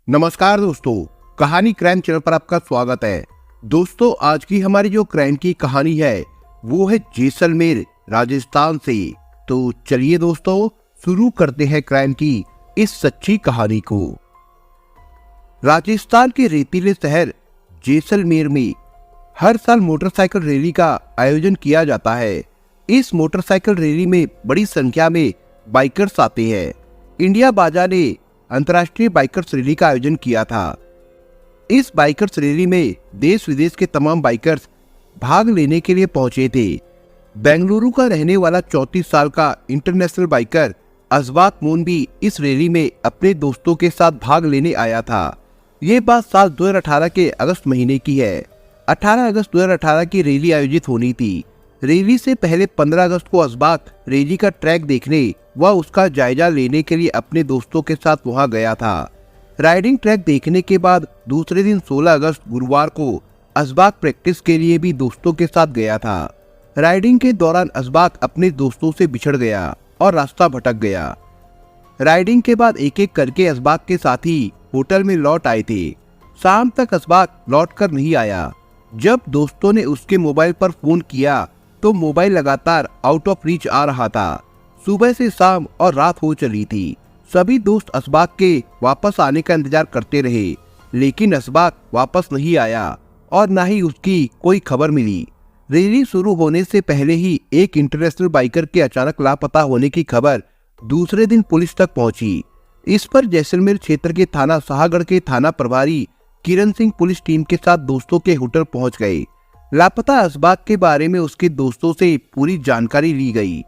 नमस्कार दोस्तों, कहानी क्राइम चैनल पर आपका स्वागत है। दोस्तों, आज की हमारी जो क्राइम की कहानी है वो है जैसलमेर राजस्थान से। तो चलिए दोस्तों, शुरू करते हैं क्राइम की इस सच्ची कहानी को। राजस्थान के रेतीले शहर जैसलमेर में हर साल मोटरसाइकिल रैली का आयोजन किया जाता है। इस मोटरसाइकिल रैली में बड़ी संख्या में बाइकर्स आते हैं। इंडिया बाजार ने अंतर्राष्ट्रीय बाइकर्स रैली का आयोजन किया था। इस बाइकर्स रैली में देश विदेश के तमाम बाइकर्स भाग लेने के लिए पहुंचे थे। बेंगलुरु का रहने वाला 34 साल का इंटरनेशनल बाइकर अजबाक मोन भी इस रैली में अपने दोस्तों के साथ भाग लेने आया था। ये बात साल 2018 के अगस्त महीने की है। 18 अगस्त 2018 की रैली आयोजित होनी थी। रैली से पहले 15 अगस्त को अजबाक रैली का ट्रैक देखने व उसका जायजा लेने के लिए अपने दोस्तों के साथ वहां गया था। राइडिंग ट्रैक देखने के बाद दूसरे दिन 16 अगस्त गुरुवार को अजबाक प्रैक्टिस के लिए भी दोस्तों के साथ गया था। राइडिंग के दौरान अजबाक अपने दोस्तों से बिछड़ गया और रास्ता भटक गया। राइडिंग के बाद एक एक करके अजबाक के साथी होटल में लौट आए थे। शाम तक अजबाक लौट कर नहीं आया। जब दोस्तों ने उसके मोबाइल पर फोन किया तो मोबाइल लगातार आउट ऑफ रीच आ रहा था। सुबह से शाम और रात हो चली थी। सभी दोस्त अजबाक के वापस आने का इंतजार करते रहे, लेकिन अजबाक वापस नहीं आया और न ही उसकी कोई खबर मिली। रैली शुरू होने से पहले ही एक इंटरनेशनल बाइकर के अचानक लापता होने की खबर दूसरे दिन पुलिस तक पहुंची। इस पर जैसलमेर क्षेत्र के थाना शाहगढ़ के थाना प्रभारी किरण सिंह पुलिस टीम के साथ दोस्तों के होटल पहुंच गए। लापता अजबाक के बारे में उसके दोस्तों से पूरी जानकारी ली गई।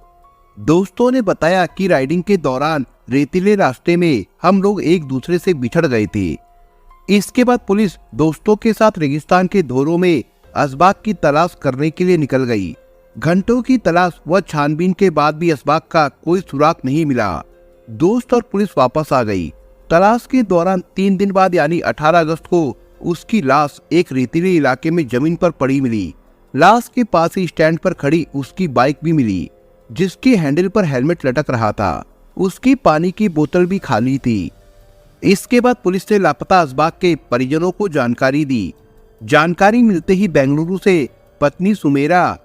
दोस्तों ने बताया कि राइडिंग के दौरान रेतीले रास्ते में हम लोग एक दूसरे से बिछड़ गए थे। इसके बाद पुलिस दोस्तों के साथ रेगिस्तान के धोरों में अजबाक की तलाश करने के लिए निकल गई। घंटों की तलाश व छानबीन के बाद भी अजबाक का कोई सुराग नहीं मिला। दोस्त और पुलिस वापस आ गई। तलाश के दौरान 3 दिन बाद यानी 18 अगस्त को उसकी लाश एक रेतीले इलाके में जमीन पर पड़ी मिली। लाश के पास ही स्टैंड पर खड़ी उसकी बाइक भी मिली, जिसके हैंडल पर हेलमेट लटक रहा था। उसकी पानी की बोतल भी खाली थी। इसके बाद पुलिस ने लापता अजबाक के परिजनों को जानकारी दी। जानकारी मिलते ही बेंगलुरु से पत्नी सुमेरा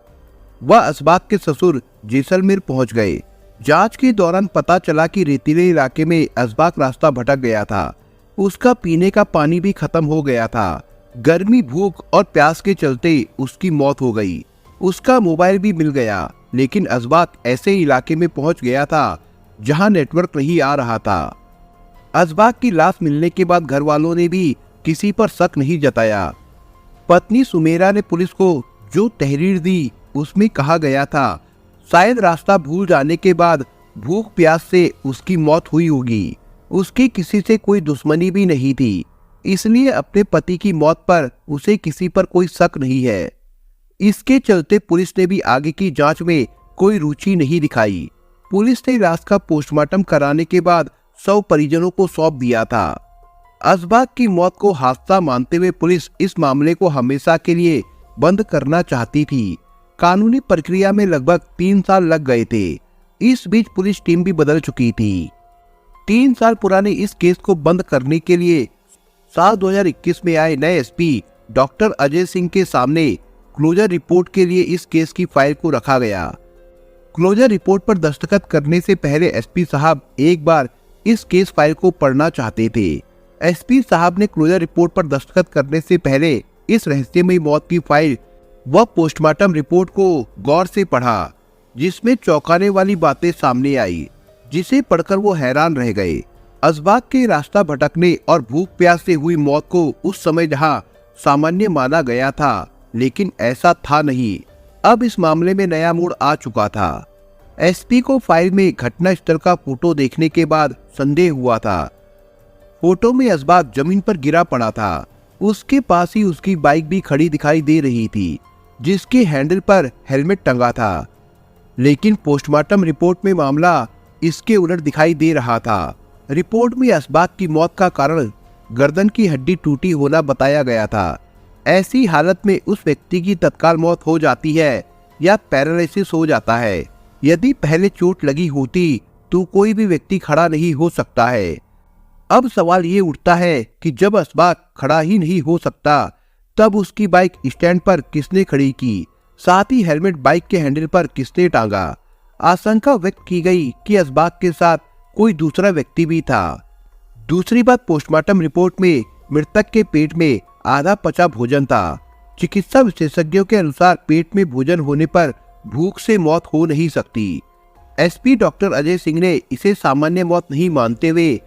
व अजबाक के ससुर जैसलमेर पहुंच गए। जांच के दौरान पता चला कि रेतीले इलाके में अजबाक रास्ता भटक गया था। उसका पीने का पानी भी खत्म हो गया था। गर्मी, भूख और प्यास के चलते उसकी मौत हो गई। उसका मोबाइल भी मिल गया, लेकिन अजबाक ऐसे इलाके में पहुंच गया था जहां नेटवर्क नहीं आ रहा था। अजबाक की लाश मिलने के बाद घर वालों ने भी किसी पर शक नहीं जताया। पत्नी सुमेरा ने पुलिस को जो तहरीर दी उसमें कहा गया था शायद रास्ता भूल जाने के बाद भूख प्यास से उसकी मौत हुई होगी। उसकी किसी से कोई दुश्मनी भी नहीं थी, इसलिए अपने पति की मौत पर उसे किसी पर कोई शक नहीं है। इसके चलते पुलिस ने भी आगे की जांच में कोई रुचि नहीं दिखाई। पुलिस ने लाश का पोस्टमार्टम कराने के बाद शव परिजनों को सौंप दिया था। अजबाक की मौत को हादसा मानते हुए पुलिस इस मामले को हमेशा के लिए बंद करना चाहती थी। कानूनी प्रक्रिया में लगभग 3 साल लग गए थे। इस बीच पुलिस टीम भी बदल चुकी थी। 3 साल पुराने इस केस को बंद करने के लिए साल 2021 में आए नए एसपी डॉक्टर अजय सिंह के सामने क्लोजर रिपोर्ट के लिए इस केस की फाइल को रखा गया। क्लोजर रिपोर्ट पर दस्तखत करने से पहले एसपी साहब एक बार इस केस फाइल को पढ़ना चाहते थे। एसपी साहब ने क्लोजर रिपोर्ट पर दस्तखत करने से पहले इस रहस्यमयी मौत की फाइल व पोस्टमार्टम रिपोर्ट को गौर से पढ़ा, जिसमें चौंकाने वाली बातें सामने आई, जिसे पढ़कर वो हैरान रह गए। अजबाक के रास्ता भटकने और भूख प्यास से हुई मौत को उस समय जहां सामान्य माना गया था, लेकिन ऐसा था नहीं। अब इस मामले में नया मोड़ आ चुका था। एसपी को फाइल में घटना स्थल का फोटो देखने के बाद संदेह हुआ था। फोटो में अजबाक जमीन पर गिरा पड़ा था। उसके पास ही उसकी बाइक भी खड़ी दिखाई दे रही थी, जिसके हैंडल पर हेलमेट टंगा था। लेकिन पोस्टमार्टम रिपोर्ट में मामला इसके उलट दिखाई दे रहा था। रिपोर्ट में अजबाक की मौत का कारण गर्दन की हड्डी टूटी होना बताया गया था। ऐसी हालत में उस व्यक्ति की तत्काल मौत हो जाती है या पैरालिसिस हो जाता है। यदि पहले चोट लगी होती तो कोई भी व्यक्ति खड़ा नहीं हो सकता है। अब सवाल ये उठता है कि जब असबाक खड़ा ही नहीं हो सकता तब उसकी बाइक स्टैंड पर किसने खड़ी की, साथ ही हेलमेट बाइक के हैंडल पर किसने टांगा। आशंका व्यक्त की गई कि असबाक के साथ कोई दूसरा व्यक्ति भी था। दूसरी बात, पोस्टमार्टम रिपोर्ट में मृतक के पेट में आधा पचा भोजन था। चिकित्सा विशेषज्ञों के अनुसार पेट में भोजन होने पर भूख से मौत हो नहीं सकती। एसपी डॉक्टर अजय सिंह ने इसे सामान्य मौत नहीं मानते हुए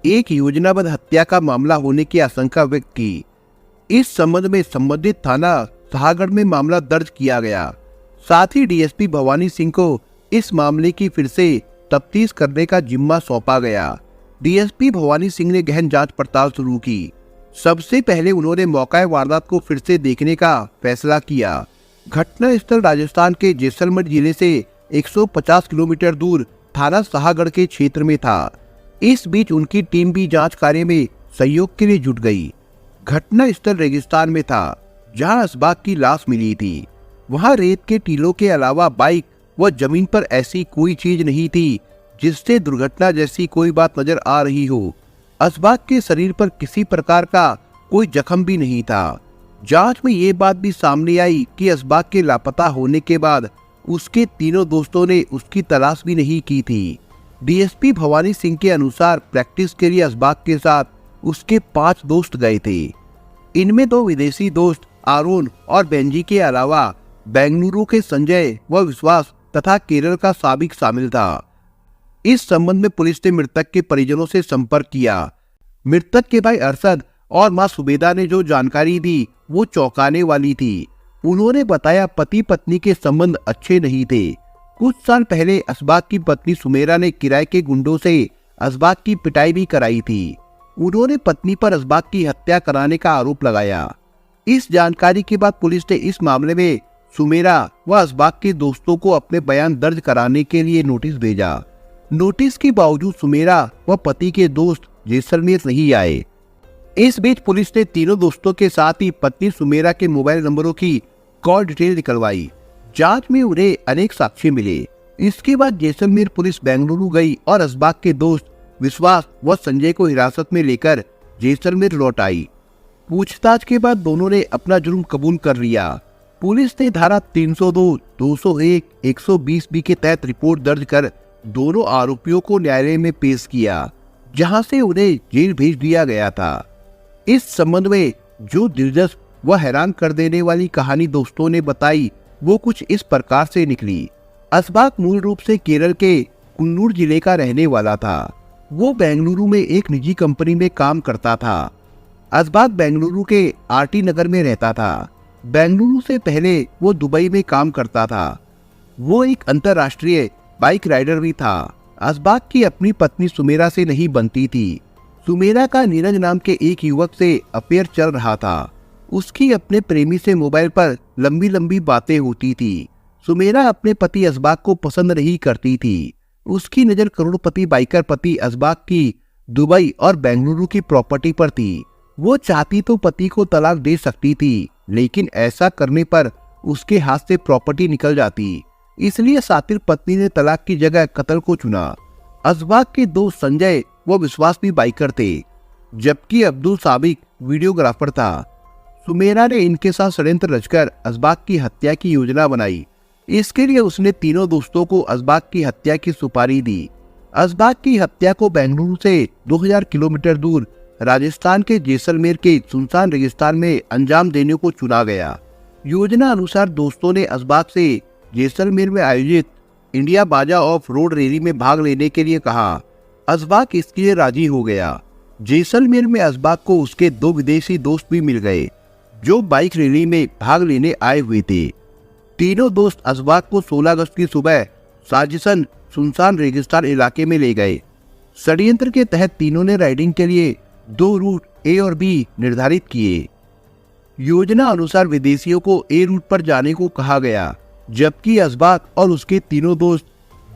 एक योजनाबद्ध हत्या का मामला होने की आशंका व्यक्त की। इस संबंध में संबंधित थाना शाहगढ़ में मामला दर्ज किया गया। साथ ही डीएसपी भवानी सिंह को इस मामले की फिर से तफ्तीश करने का जिम्मा सौंपा गया। डीएसपी भवानी सिंह ने गहन जांच पड़ताल शुरू की। सबसे पहले उन्होंने मौका वारदात को फिर से देखने का फैसला किया। घटना स्थल राजस्थान के जैसलमेर जिले से 150 किलोमीटर दूर थाना शाहगढ़ के क्षेत्र में था। इस बीच उनकी टीम भी जांच कार्य में सहयोग के लिए जुट गई। घटना स्थल रेगिस्तान में था जहां असबाक की लाश मिली थी। वहां रेत के टीलों के अलावा बाइक व जमीन पर ऐसी कोई चीज नहीं थी जिससे दुर्घटना जैसी कोई बात नजर आ रही हो। असबाक के शरीर पर किसी प्रकार का कोई जख्म भी नहीं था। जांच में ये बात भी सामने आई कि असबाक के लापता होने के बाद उसके तीनों दोस्तों ने उसकी तलाश भी नहीं की थी। डीएसपी भवानी सिंह के अनुसार प्रैक्टिस के लिए असबाक के साथ उसके 5 दोस्त गए थे। इनमें 2 विदेशी दोस्त आरोन और बेंजी के अलावा बेंगलुरु के संजय व विश्वास तथा केरल का साबिक शामिल था। इस संबंध में पुलिस ने मृतक के परिजनों से संपर्क किया। मृतक के भाई अरशद और मां सुबेदा ने जो जानकारी दी वो चौंकाने वाली थी। उन्होंने बताया पति पत्नी के संबंध अच्छे नहीं थे। कुछ साल पहले असबाक की पत्नी सुमेरा ने किराए के गुंडों से असबाक की पिटाई भी कराई थी। उन्होंने पत्नी पर असबाक की हत्या कराने का आरोप लगाया। इस जानकारी के बाद पुलिस ने इस मामले में सुमेरा व असबाक के दोस्तों को अपने बयान दर्ज कराने के लिए नोटिस भेजा। नोटिस के बावजूद सुमेरा व पति के दोस्त जैसलमेर नहीं आए। इस बीच पुलिस ने तीनों दोस्तों के साथ ही पत्नी सुमेरा के मोबाइल नंबरों की कॉल डिटेल निकलवाई। जांच में उन्हें अनेक साक्ष्य मिले। इसके बाद जैसलमेर पुलिस बेंगलुरु गई और असबाक के दोस्त विश्वास व संजय को हिरासत में लेकर जैसलमेर लौट आई। पूछताछ के बाद दोनों ने अपना जुर्म कबूल कर लिया। पुलिस ने धारा 302, 201, 120 बी के तहत रिपोर्ट दर्ज कर दोनों आरोपियों को न्यायालय में पेश किया, जहां से उन्हें जेल भेज दिया गया था। इस संबंध में जो दिलचस्प व हैरान कर देने वाली कहानी दोस्तों ने बताई वो कुछ इस प्रकार से निकली। असबाक मूल रूप से केरल के कुन्नूर जिले का रहने वाला था। वो बेंगलुरु में एक निजी कंपनी में काम करता था। असबाक बेंगलुरु के आरटी नगर में रहता था। बेंगलुरु से पहले वो दुबई में काम करता था। वो एक अंतर्राष्ट्रीय बाइक राइडर भी था। असबाक की अपनी पत्नी सुमेरा से नहीं बनती थी। सुमेरा का नीरज नाम के एक युवक से अफेयर चल रहा था। उसकी अपने प्रेमी से मोबाइल पर लंबी लंबी बातें होती थी। सुमेरा अपने पति असबाक को पसंद नहीं करती थी। उसकी नजर करोड़पति बाइकर पति असबाक की दुबई और बेंगलुरु की प्रॉपर्टी पर थी। वो चाहती तो पति को तलाक दे सकती थी, लेकिन ऐसा करने पर उसके हाथ से प्रॉपर्टी निकल जाती। इसलिए सातिर पत्नी ने तलाक की जगह कत्ल को चुना। असबाक के दोस्त संजय व विश्वास भी बाइकर थे, जबकि अब्दुल साबिक वीडियोग्राफर था। सुमेरा ने इनके साथ षड्यंत्र रचकर असबाक की हत्या की योजना बनाई। इसके लिए उसने तीनों दोस्तों को असबाक की हत्या की सुपारी दी। असबाक की हत्या को बेंगलुरु से 2000 किलोमीटर दूर राजस्थान के जैसलमेर के सुनसान रेगिस्तान में अंजाम देने को चुना गया। योजना अनुसार दोस्तों ने असबाक से जैसलमेर में आयोजित इंडिया बाजा ऑफ रोड रैली में भाग लेने के लिए कहा। असबाक इसके लिए राजी हो गया। जैसलमेर में असबाक को उसके 2 विदेशी दोस्त भी मिल गए जो बाइक रैली में भाग लेने आए हुए थे। तीनों दोस्त असबाक को 16 अगस्त की सुबह साजिशन सुनसान रेगिस्तान इलाके में ले गए। षड्यंत्र के तहत तीनों ने राइडिंग के लिए 2 रूट ए और बी निर्धारित किए। योजना अनुसार विदेशियों को ए रूट पर जाने को कहा गया, जबकि असबाक और उसके तीनों दोस्त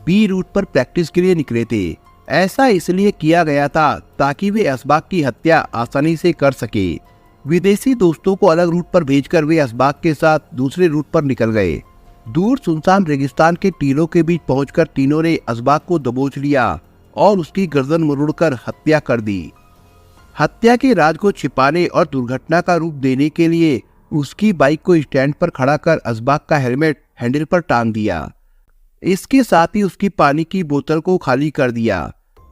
बी रूट पर प्रैक्टिस के लिए निकले थे। ऐसा इसलिए किया गया था ताकि वे असबाक की हत्या आसानी से कर सके। विदेशी दोस्तों को अलग रूट पर भेजकर वे असबाक के साथ दूसरे रूट पर निकल गए। दूर सुनसान रेगिस्तान के टीलों के बीच पहुंचकर तीनों ने असबाक को दबोच लिया और उसकी गर्दन मरोड़कर हत्या कर दी। हत्या के राज को छिपाने और दुर्घटना का रूप देने के लिए उसकी बाइक को स्टैंड पर खड़ा कर असबाक का हेलमेट हैंडल पर टांग दिया। इसके साथ ही उसकी पानी की बोतल को खाली कर दिया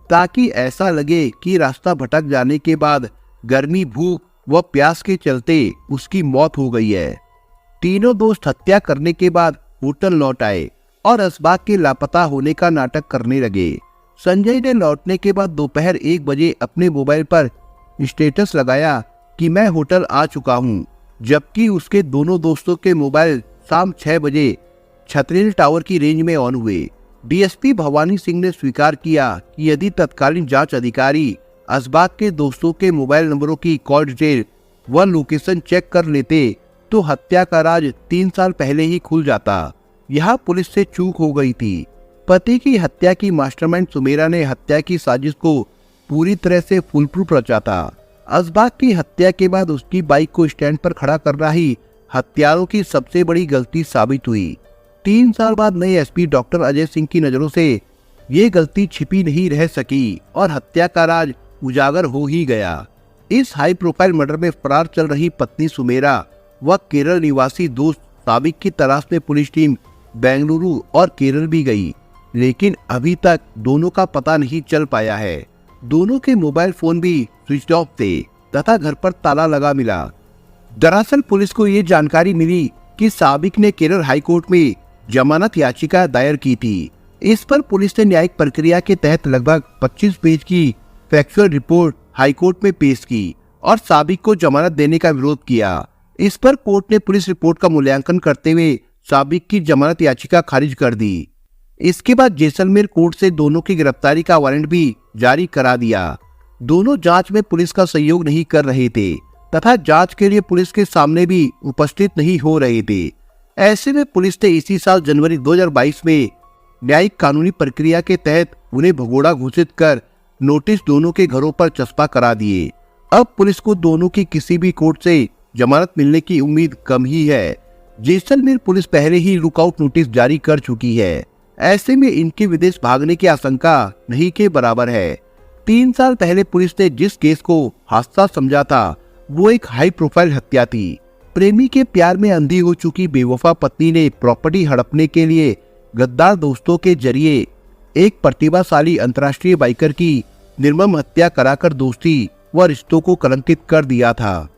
ताकि ऐसा लगे कि रास्ता भटक जाने के बाद गर्मी, भूख व प्यास के चलते उसकी मौत हो गई है। तीनों दोस्त हत्या करने के बाद होटल लौट आए और असबाक के लापता होने का नाटक करने लगे। संजय ने लौटने के बाद दोपहर 1 बजे अपने मोबाइल पर स्टेटस लगाया कि मैं होटल आ चुका हूं, जबकि उसके दोनों दोस्तों के मोबाइल शाम 6 बजे छतरेल टावर की रेंज में ऑन हुए। डीएसपी भवानी सिंह ने स्वीकार किया कि यदि तत्कालीन जांच अधिकारी असबाक के दोस्तों के मोबाइल नंबरों की कॉल डिटेल व लोकेशन चेक कर लेते तो हत्या का राज 3 साल पहले ही खुल जाता। यह पुलिस से चूक हो गई थी। पति की हत्या की मास्टरमाइंड सुमेरा ने हत्या की साजिश को पूरी तरह से फुलप्रूफ रचा था। असबाक की हत्या के बाद उसकी बाइक को स्टैंड पर खड़ा करना ही हत्यारों की सबसे बड़ी गलती साबित हुई। 3 साल बाद नए एसपी डॉक्टर अजय सिंह की नजरों से ये गलती छिपी नहीं रह सकी और हत्या का राज उजागर हो ही गया। इस हाई प्रोफाइल मर्डर में फरार चल रही पत्नी सुमेरा व केरल निवासी दोस्त साबिक की तलाश में पुलिस टीम बेंगलुरु और केरल भी गई, लेकिन अभी तक दोनों का पता नहीं चल पाया है। दोनों के मोबाइल फोन भी स्विच ऑफ थे तथा घर पर ताला लगा मिला। दरअसल पुलिस को ये जानकारी मिली कि साबिक ने केरल हाई कोर्ट में जमानत याचिका दायर की थी। इस पर पुलिस ने न्यायिक प्रक्रिया के तहत लगभग 25 पेज की फैक्चुअल रिपोर्ट हाईकोर्ट में पेश की और साबिक को जमानत देने का विरोध किया। इस पर कोर्ट ने पुलिस रिपोर्ट का मूल्यांकन करते हुए साबिक की जमानत याचिका खारिज कर दी। इसके बाद जैसलमेर कोर्ट से दोनों की गिरफ्तारी का वारंट भी जारी करा दिया। दोनों जांच में पुलिस का सहयोग नहीं कर रहे थे तथा जांच के लिए पुलिस के सामने भी उपस्थित नहीं हो रहे थे। ऐसे में पुलिस ने इसी साल जनवरी 2022 में न्यायिक कानूनी प्रक्रिया के तहत उन्हें भगोड़ा घोषित कर नोटिस दोनों के घरों पर चस्पा करा दिए। अब पुलिस को दोनों की किसी भी कोर्ट से जमानत मिलने की उम्मीद कम ही है। जैसलमेर पुलिस पहले ही लुकआउट नोटिस जारी कर चुकी है। ऐसे में इनके विदेश भागने की आशंका नहीं के बराबर है। 3 साल पहले पुलिस ने जिस केस को हादसा समझा था वो एक हाई प्रोफाइल हत्या थी। प्रेमी के प्यार में अंधी हो चुकी बेवफा पत्नी ने प्रॉपर्टी हड़पने के लिए गद्दार दोस्तों के जरिए एक प्रतिभाशाली अंतर्राष्ट्रीय बाइकर की निर्मम हत्या कराकर दोस्ती व रिश्तों को कलंकित कर दिया था।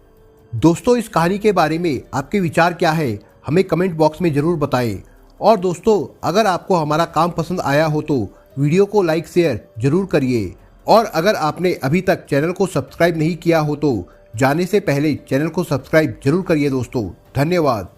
दोस्तों, इस कहानी के बारे में आपके विचार क्या है हमें कमेंट बॉक्स में जरूर बताएं। और दोस्तों, अगर आपको हमारा काम पसंद आया हो तो वीडियो को लाइक शेयर जरूर करिए। और अगर आपने अभी तक चैनल को सब्सक्राइब नहीं किया हो तो जाने से पहले चैनल को सब्सक्राइब जरूर करिए दोस्तों। धन्यवाद।